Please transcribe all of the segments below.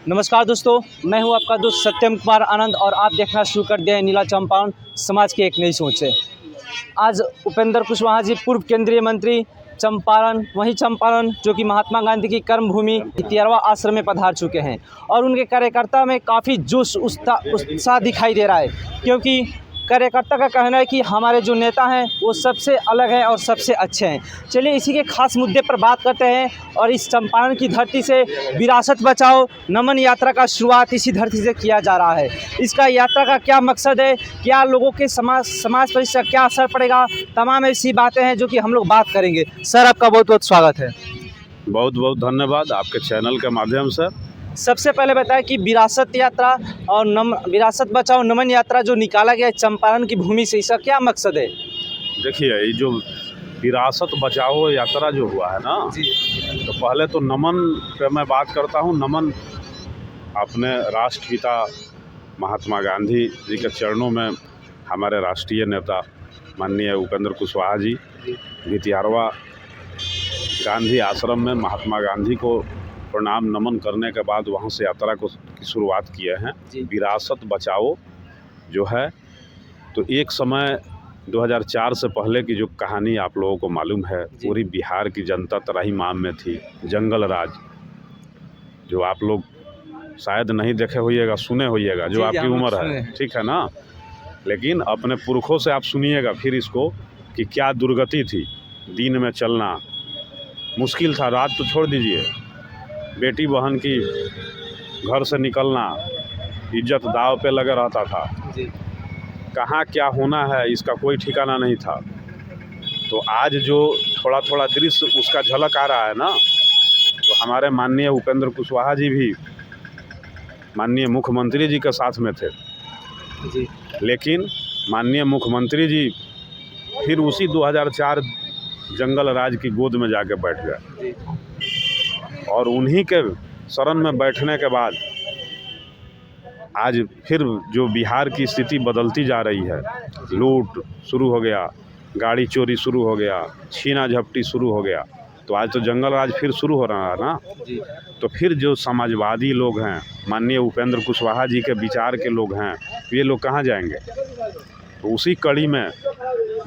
नमस्कार दोस्तों, मैं हूं आपका दोस्त सत्यम कुमार आनंद और आप देखना शुरू कर दिया है नीला चंपारण समाज की एक नई सोच से। आज उपेंद्र कुशवाहा जी पूर्व केंद्रीय मंत्री चंपारण जो कि महात्मा गांधी की कर्मभूमि तिहरवा आश्रम में पधार चुके हैं और उनके कार्यकर्ता में काफ़ी जोश उत्साह दिखाई दे रहा है, क्योंकि कार्यकर्ता का कहना है कि हमारे जो नेता हैं वो सबसे अलग हैं और सबसे अच्छे हैं। चलिए इसी के खास मुद्दे पर बात करते हैं और इस चंपारण की धरती से विरासत बचाओ नमन यात्रा का शुरुआत इसी धरती से किया जा रहा है। इसका यात्रा का क्या मकसद है, क्या लोगों के समाज पर इसका क्या असर पड़ेगा, तमाम ऐसी बातें हैं जो कि हम लोग बात करेंगे। सर, आपका बहुत बहुत स्वागत है। बहुत बहुत धन्यवाद आपके चैनल के माध्यम से। सबसे पहले बताएं कि विरासत यात्रा और विरासत बचाओ नमन यात्रा जो निकाला गया है चंपारण की भूमि से, इसका क्या मकसद है? देखिए, ये जो विरासत बचाओ यात्रा जो हुआ है ना जी, तो पहले तो नमन पे मैं बात करता हूँ। नमन अपने राष्ट्रपिता महात्मा गांधी जी के चरणों में हमारे राष्ट्रीय नेता माननीय उपेंद्र कुशवाहा जी तिहरवा गांधी आश्रम में महात्मा गांधी को प्रणाम नमन करने के बाद वहाँ से यात्रा की शुरुआत किए हैं। विरासत बचाओ जो है, तो एक समय 2004 से पहले की जो कहानी आप लोगों को मालूम है, पूरी बिहार की जनता त्राहिमाम में थी। जंगल राज जो आप लोग शायद नहीं देखे होइएगा, सुने होइएगा, जो आपकी उम्र है, ठीक है ना, लेकिन अपने पुरखों से आप सुनिएगा फिर इसको कि क्या दुर्गति थी। दिन में चलना मुश्किल था, रात तो छोड़ दीजिए, बेटी बहन की घर से निकलना, इज्जत दाव पे लगा रहता था। कहाँ क्या होना है इसका कोई ठिकाना नहीं था। तो आज जो थोड़ा थोड़ा दृश्य उसका झलक आ रहा है ना, तो हमारे माननीय उपेंद्र कुशवाहा जी भी माननीय मुख्यमंत्री जी के साथ में थे जी। लेकिन माननीय मुख्यमंत्री जी फिर उसी 2004 जंगल राज की गोद में जाके बैठ गए और उन्हीं के शरण में बैठने के बाद आज फिर जो बिहार की स्थिति बदलती जा रही है, लूट शुरू हो गया, गाड़ी चोरी शुरू हो गया, छीना झपटी शुरू हो गया, तो आज तो जंगल राज फिर शुरू हो रहा है ना जी। तो फिर जो समाजवादी लोग हैं, माननीय उपेंद्र कुशवाहा जी के विचार के लोग हैं, ये लोग कहाँ जाएंगे? तो उसी कड़ी में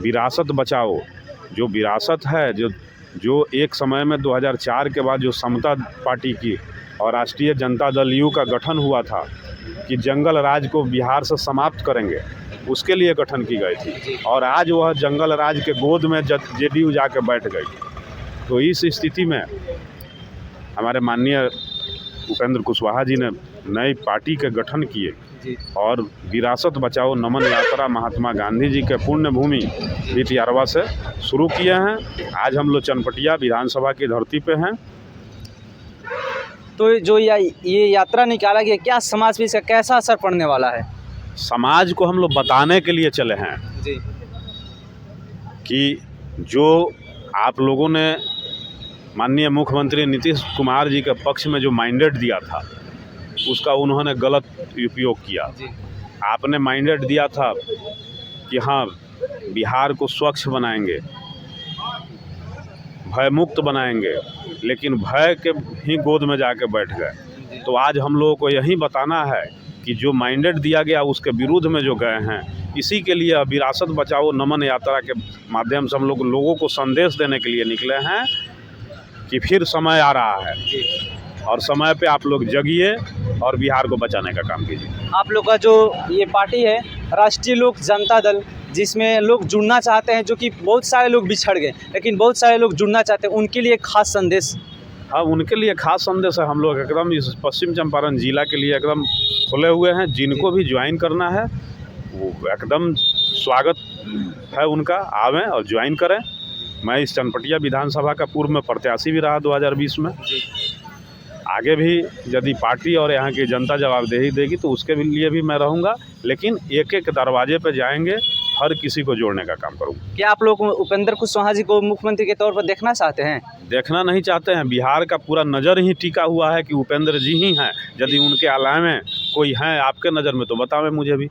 विरासत बचाओ, जो विरासत है, जो एक समय में 2004 के बाद जो समता पार्टी की और राष्ट्रीय जनता दल यू का गठन हुआ था कि जंगल राज को बिहार से समाप्त करेंगे, उसके लिए गठन की गई थी। और आज वह जंगल राज के गोद में जेडीयू जाके बैठ गई। तो इस स्थिति में हमारे माननीय उपेंद्र कुशवाहा जी ने नई पार्टी के गठन किए और विरासत बचाओ नमन यात्रा महात्मा गांधी जी के पुण्य भूमि तिहरवा से शुरू किए हैं। आज हम लोग चनपटिया विधानसभा की धरती पे हैं। तो जो ये यात्रा निकाला गया, क्या समाज पे इसका कैसा असर पड़ने वाला है? समाज को हम लोग बताने के लिए चले हैं जी कि जो आप लोगों ने माननीय मुख्यमंत्री नीतीश कुमार जी के पक्ष में जो मैंडेट दिया था, उसका उन्होंने गलत उपयोग किया। आपने मैंडेट दिया था कि हाँ, बिहार को स्वच्छ बनाएंगे, भयमुक्त बनाएंगे, लेकिन भय के ही गोद में जाके बैठ गए। तो आज हम लोगों को यही बताना है कि जो मैंडेट दिया गया उसके विरुद्ध में जो गए हैं, इसी के लिए विरासत बचाओ नमन यात्रा के माध्यम से हम लोगों को संदेश देने के लिए निकले हैं कि फिर समय आ रहा है और समय पे आप लोग जगिए और बिहार को बचाने का काम कीजिए। आप लोग का जो ये पार्टी है राष्ट्रीय लोक जनता दल, जिसमें लोग जुड़ना चाहते हैं, जो कि बहुत सारे लोग बिछड़ गए लेकिन बहुत सारे लोग जुड़ना चाहते हैं, उनके लिए खास संदेश? हाँ, उनके लिए खास संदेश है। हम लोग एकदम इस पश्चिम चंपारण जिला के लिए एकदम खुले हुए हैं। जिनको भी ज्वाइन करना है वो एकदम स्वागत है उनका, आवें और ज्वाइन करें। मैं इस चनपटिया विधानसभा का पूर्व में प्रत्याशी भी रहा 2020 में। आगे भी यदि पार्टी और यहाँ की जनता जवाबदेही देगी तो उसके लिए भी मैं रहूँगा, लेकिन एक एक दरवाजे पे जाएंगे, हर किसी को जोड़ने का काम करूँगा। क्या आप लोग उपेंद्र कुशवाहा जी को मुख्यमंत्री के तौर पर देखना चाहते हैं? देखना नहीं चाहते हैं। बिहार का पूरा नज़र ही टिका हुआ है कि उपेंद्र जी ही हैं। यदि उनके अलावा कोई हैं आपके नज़र में तो बतावें मुझे भी।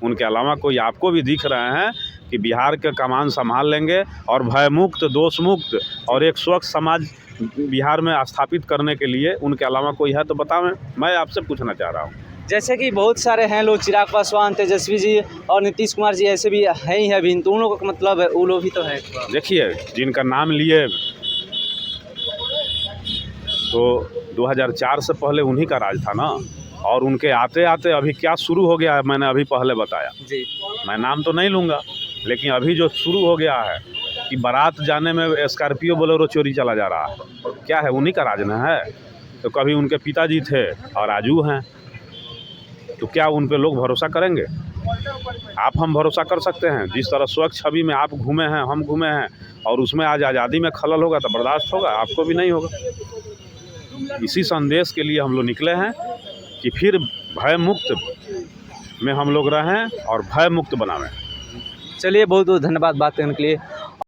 उनके अलावा कोई आपको भी दिख रहे हैं कि बिहार के कमान संभाल लेंगे और भयमुक्त, दोष मुक्त और एक स्वच्छ समाज बिहार में स्थापित करने के लिए उनके अलावा कोई है तो बतावें। मैं आपसे पूछना चाह रहा हूँ। जैसे कि बहुत सारे हैं लोग, चिराग पासवान, तेजस्वी जी और नीतीश कुमार जी ऐसे भी हैं ही हैं अभी, तो उन लोगों का मतलब है वो लोग भी तो है। देखिए, जिनका नाम लिए तो 2004 से पहले उन्हीं का राज था ना, और उनके आते आते अभी क्या शुरू हो गया है मैंने अभी पहले बताया जी। मैं नाम तो नहीं लूँगा, लेकिन अभी जो शुरू हो गया है कि बारात जाने में स्कॉर्पियो बोलेरो चोरी चला जा रहा है, क्या है? उन्हीं का राज न है। तो कभी उनके पिताजी थे और आजू हैं, तो क्या उन पे लोग भरोसा करेंगे? आप हम भरोसा कर सकते हैं? जिस तरह स्वच्छ छवि में आप घूमे हैं, हम घूमे हैं, और उसमें आज आज़ादी में खलल होगा तो बर्दाश्त होगा? आपको भी नहीं होगा। इसी संदेश के लिए हम लोग निकले हैं कि फिर भय मुक्त में हम लोग रहें और भय मुक्त बनावें। चलिए, बहुत बहुत धन्यवाद बात करने के लिए।